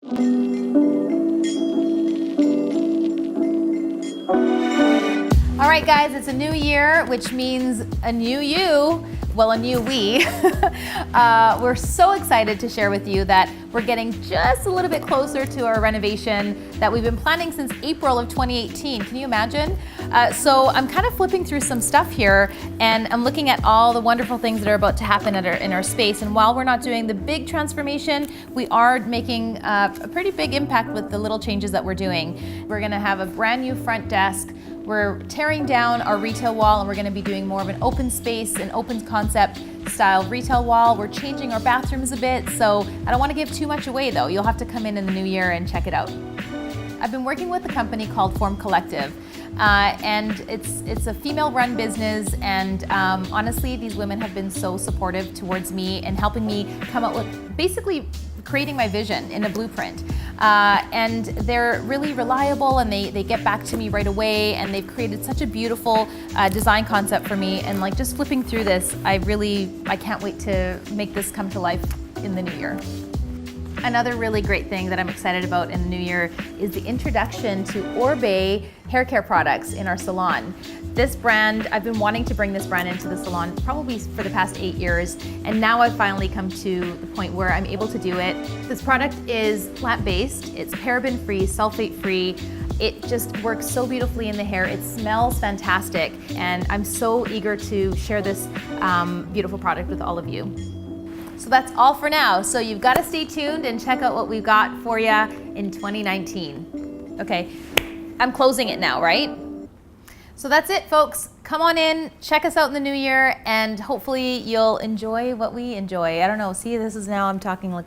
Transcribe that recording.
All right, guys, it's a new year, which means a new you, well, a new we. We're so excited to share with you that we're getting just a little bit closer to our renovation that we've been planning since April of 2018. Can you imagine? So I'm kind of flipping through some stuff here, and I'm looking at all the wonderful things that are about to happen in our space. And while we're not doing the big transformation, we are making a pretty big impact with the little changes that we're doing. We're gonna have a brand new front desk. We're tearing down our retail wall, and we're gonna be doing more of an open space, an open concept style retail wall. We're changing our bathrooms a bit, so I don't wanna give too much away though. You'll have to come in the new year and check it out. I've been working with a company called Form Collective, and it's a female-run business, and honestly, these women have been so supportive towards me and helping me come up with basically creating my vision in a blueprint. And they're really reliable, and they get back to me right away, and they've created such a beautiful design concept for me. And like just flipping through this, I can't wait to make this come to life in the new year. Another really great thing that I'm excited about in the new year is the introduction to Oribe haircare products in our salon. This brand, I've been wanting to bring this brand into the salon probably for the past 8 years, and now I've finally come to the point where I'm able to do it. This product is plant-based, it's paraben-free, sulfate-free. It just works so beautifully in the hair. It smells fantastic, and I'm so eager to share this beautiful product with all of you. So that's all for now. So you've got to stay tuned and check out what we've got for you in 2019. Okay, I'm closing it now, right? So that's it, folks. Come on in, check us out in the new year, and hopefully you'll enjoy what we enjoy. I don't know, see, this is now I'm talking like